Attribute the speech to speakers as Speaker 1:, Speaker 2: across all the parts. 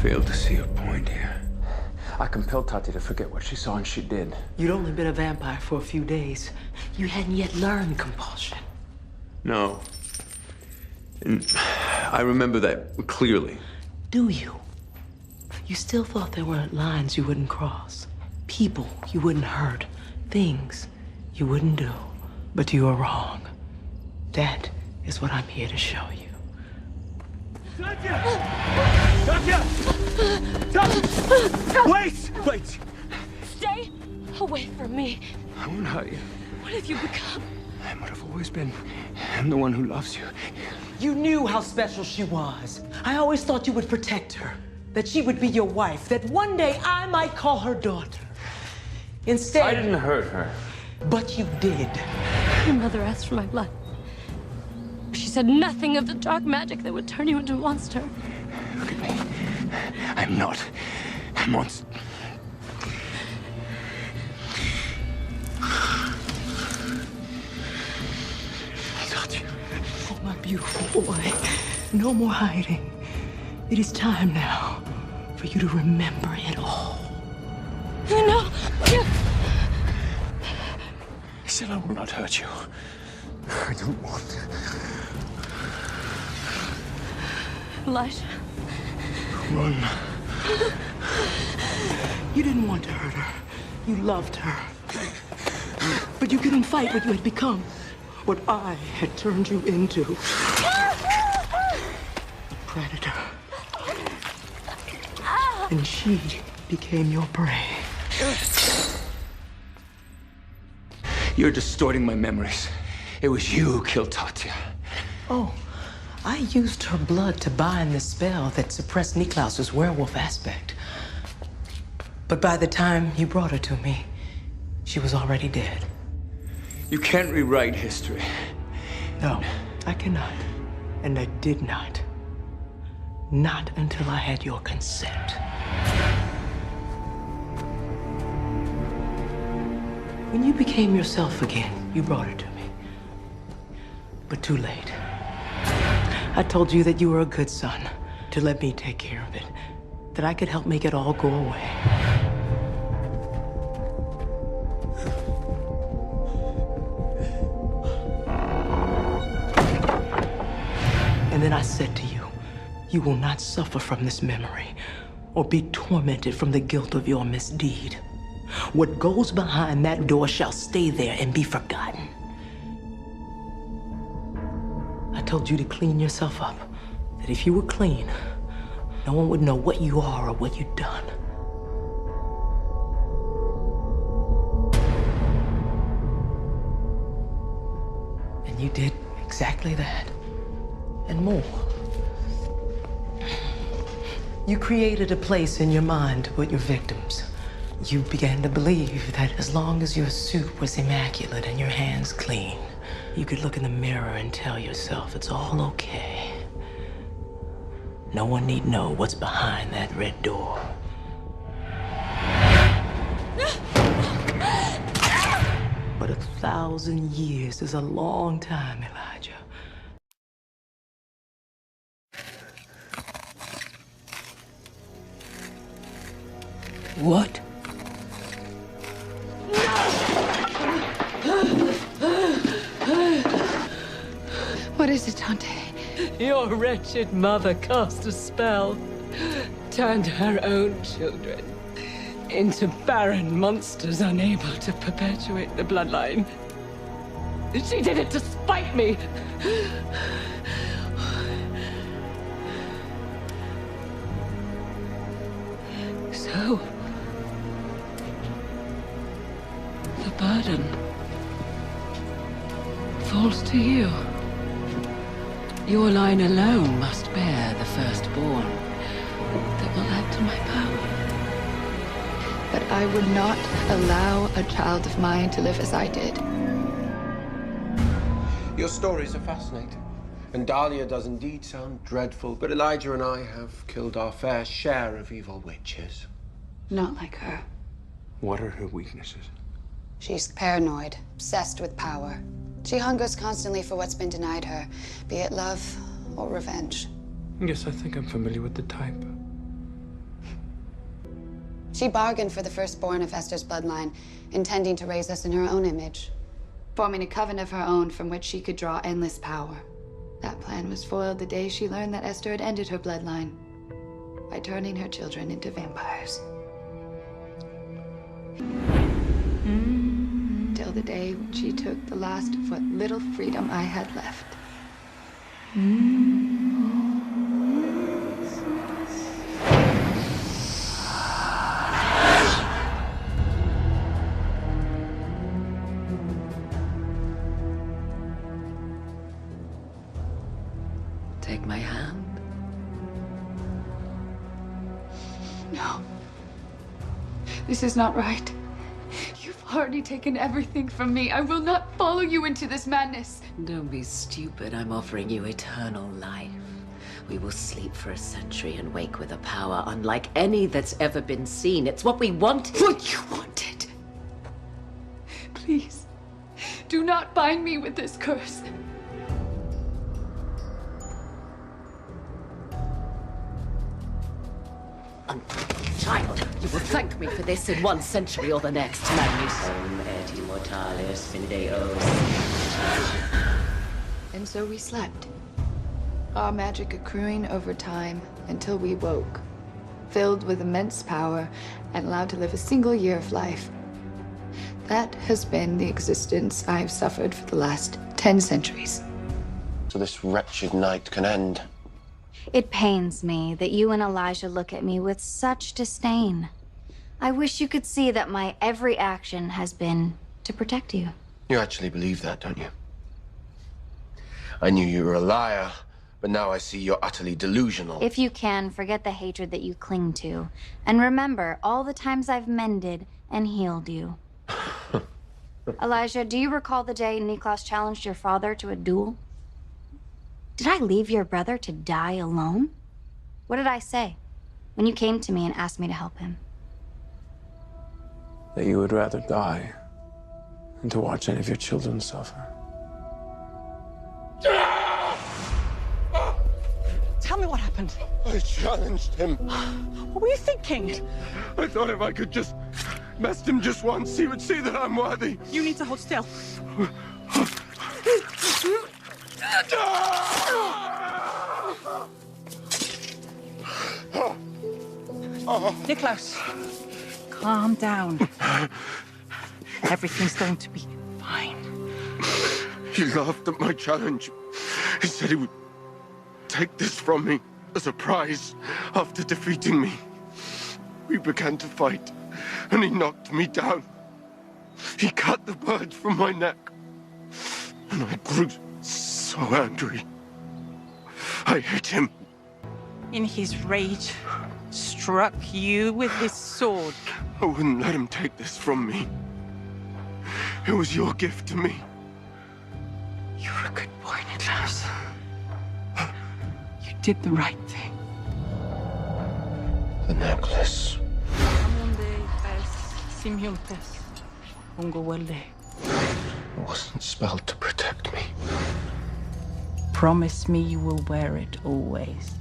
Speaker 1: failed to see a point here. I compelled Tati to forget what she saw, and she did.
Speaker 2: You'd only been a vampire for a few days. You hadn't yet learned compulsion.
Speaker 1: No. And I remember that clearly.
Speaker 2: Do you? You still thought there weren't lines you wouldn't cross, people you wouldn't hurt, things you wouldn't do. But you were wrong. That is what I'm here to show you.
Speaker 3: Katya! Katya! Katya! Wait! Wait!
Speaker 4: Stay away from me.
Speaker 1: I won't hurt you.
Speaker 4: What have you become?
Speaker 1: I'm what I've always been. I'm the one who loves you.
Speaker 2: You knew how special she was. I always thought you would protect her, that she would be your wife, that one day I might call her daughter. Instead...
Speaker 1: I didn't hurt her.
Speaker 2: But you did.
Speaker 4: Your mother asked for my blood. She said nothing of the dark magic that would turn you into a monster.
Speaker 1: Look at me. I'm not a monster.
Speaker 2: Oh, my beautiful boy. No more hiding. It is time now for you to remember it all.
Speaker 4: No!
Speaker 1: I said I will not hurt you. I don't want to.
Speaker 4: Elijah.
Speaker 1: Run.
Speaker 2: You didn't want to hurt her. You loved her. But you couldn't fight what you had become. What I had turned you into. A predator. And she became your prey.
Speaker 1: You're distorting my memories. It was you who killed Tatya.
Speaker 2: Oh, I used her blood to bind the spell that suppressed Niklaus's werewolf aspect. But by the time you brought her to me, she was already dead.
Speaker 1: You can't rewrite history.
Speaker 2: No, I cannot. And I did not. Not until I had your consent. When you became yourself again, you brought her to me. But too late. I told you that you were a good son, to let me take care of it, that I could help make it all go away. And then I said to you, you will not suffer from this memory or be tormented from the guilt of your misdeed. What goes behind that door shall stay there and be forgotten. I told you to clean yourself up, that if you were clean, no one would know what you are or what you've done. And you did exactly that, and more. You created a place in your mind to put your victims. You began to believe that as long as your suit was immaculate and your hands clean, you could look in the mirror and tell yourself it's all okay. No one need know what's behind that red door. But 1,000 years is a long time, Elijah. What?
Speaker 5: What is it, Dante?
Speaker 6: Your wretched mother cast a spell, turned her own children into barren monsters unable to perpetuate the bloodline. She did it to spite me. So, the burden falls to you. Your line alone must bear the firstborn that will add to my power.
Speaker 5: But I would not allow a child of mine to live as I did.
Speaker 7: Your stories are fascinating. And Dahlia does indeed sound dreadful, but Elijah and I have killed our fair share of evil witches.
Speaker 5: Not like her.
Speaker 1: What are her weaknesses?
Speaker 8: She's paranoid, obsessed with power. She hungers constantly for what's been denied her, be it love or revenge.
Speaker 1: Yes, I think I'm familiar with the type.
Speaker 8: She bargained for the firstborn of Esther's bloodline, intending to raise us in her own image, forming a coven of her own from which she could draw endless power. That plan was foiled the day she learned that Esther had ended her bloodline by turning her children into vampires. Till the day when she took the last of what little freedom I had left.
Speaker 2: Take my hand.
Speaker 5: No. This is not right. You've already taken everything from me. I will not follow you into this madness.
Speaker 2: Don't be stupid. I'm offering you eternal life. We will sleep for a century and wake with a power unlike any that's ever been seen. It's what we wanted.
Speaker 5: What you wanted. Please, do not bind me with this curse.
Speaker 2: Child, you will thank me for this in 1 century or the next. Magnus et immortalis Deus.
Speaker 5: And so we slept, our magic accruing over time until we woke, filled with immense power and allowed to live a single year of life. That has been the existence I've suffered for the last 10 centuries.
Speaker 7: So this wretched night can end.
Speaker 9: It pains me that you and Elijah look at me with such disdain. I wish you could see that my every action has been to protect you.
Speaker 7: You actually believe that, don't you? I knew you were a liar, but now I see you're utterly delusional.
Speaker 9: If you can, forget the hatred that you cling to. And remember all the times I've mended and healed you. Elijah, do you recall the day Niklas challenged your father to a duel? Did I leave your brother to die alone? What did I say when you came to me and asked me to help him?
Speaker 10: That you would rather die than to watch any of your children suffer.
Speaker 11: Tell me what happened.
Speaker 7: I challenged him.
Speaker 11: What were you thinking?
Speaker 7: I thought if I could just mess him just once, he would see that I'm worthy.
Speaker 11: You need to hold still. Niklaus, calm down. Everything's going to be fine.
Speaker 7: He laughed at my challenge. He said he would take this from me as a prize after defeating me. We began to fight, and he knocked me down. He cut the birds from my neck, and I grew so angry. I hit him.
Speaker 11: In his rage, struck you with his sword.
Speaker 7: I wouldn't let him take this from me. It was your gift to me.
Speaker 11: You're a good boy, Niklaus. You did the right thing.
Speaker 7: The necklace. It wasn't spelled to protect me.
Speaker 11: Promise me you will wear it always.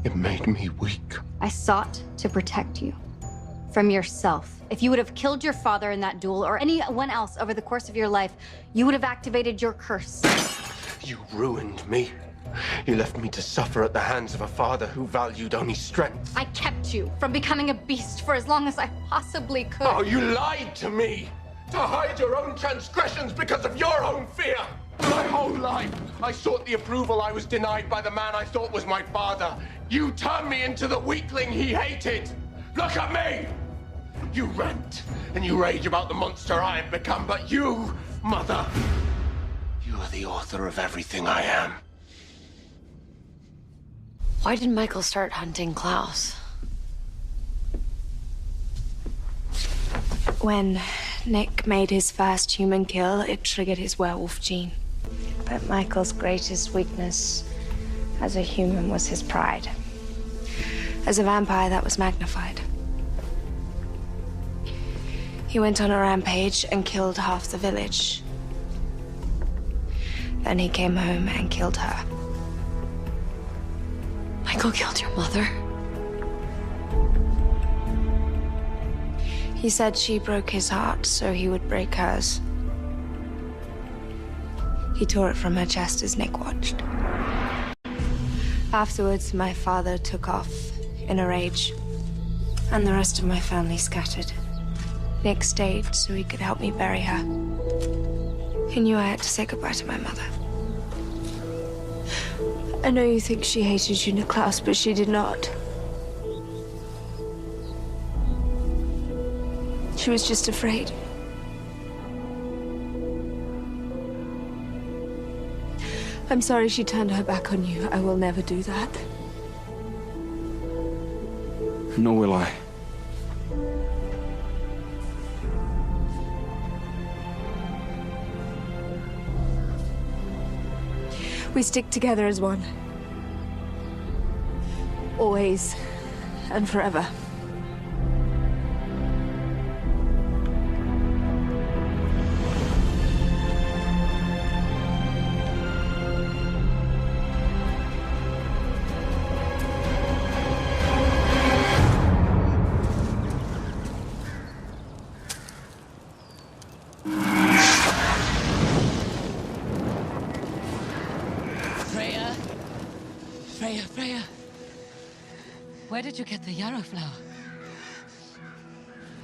Speaker 7: It made me weak.
Speaker 9: I sought to protect you from yourself. If you would have killed your father in that duel or anyone else over the course of your life, you would have activated your curse.
Speaker 7: You ruined me. You left me to suffer at the hands of a father who valued only strength.
Speaker 9: I kept you from becoming a beast for as long as I possibly could.
Speaker 7: Oh, you lied to me! To hide your own transgressions because of your own fear! My whole life, I sought the approval I was denied by the man I thought was my father. You turned me into the weakling he hated! Look at me! You rant and you rage about the monster I have become, but you, Mother, you are the author of everything I am.
Speaker 4: Why did Michael start hunting Klaus?
Speaker 12: When Nick made his first human kill, it triggered his werewolf gene. But Michael's greatest weakness as a human was his pride. As a vampire, that was magnified. He went on a rampage and killed half the village. Then he came home and killed her.
Speaker 4: Michael killed your mother?
Speaker 12: He said she broke his heart, so he would break hers. He tore it from her chest as Nick watched. Afterwards, my father took off in a rage, and the rest of my family scattered. Nick stayed so he could help me bury her. He knew I had to say goodbye to my mother. I know you think she hated you, Niklaus, but she did not. She was just afraid. I'm sorry she turned her back on you. I will never do that.
Speaker 10: Nor will I.
Speaker 12: We stick together as one. Always and forever.
Speaker 6: Freya. Where did you get the yarrow flower?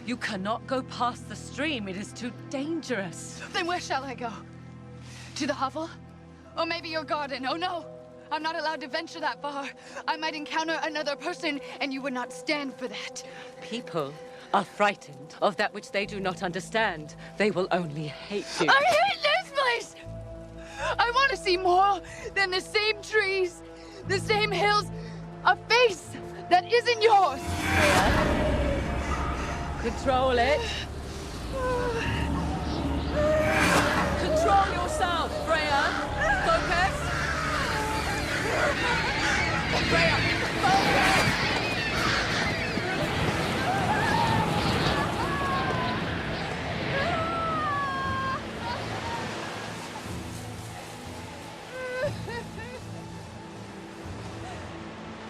Speaker 6: You cannot go past the stream. It is too dangerous.
Speaker 5: Then where shall I go? To the hovel? Or maybe your garden? Oh no! I'm not allowed to venture that far. I might encounter another person, and you would not stand for that.
Speaker 6: People are frightened of that which they do not understand. They will only hate you.
Speaker 5: I hate this place! I want to see more than the same trees, the same hills, a face that isn't yours.
Speaker 6: Control it. Control yourself, Freya. Focus. Freya, focus.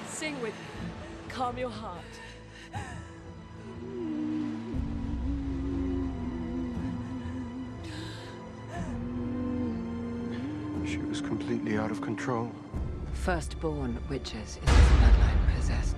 Speaker 6: Sing with me. Calm your heart.
Speaker 7: She was completely out of control.
Speaker 6: Firstborn witches in this bloodline possess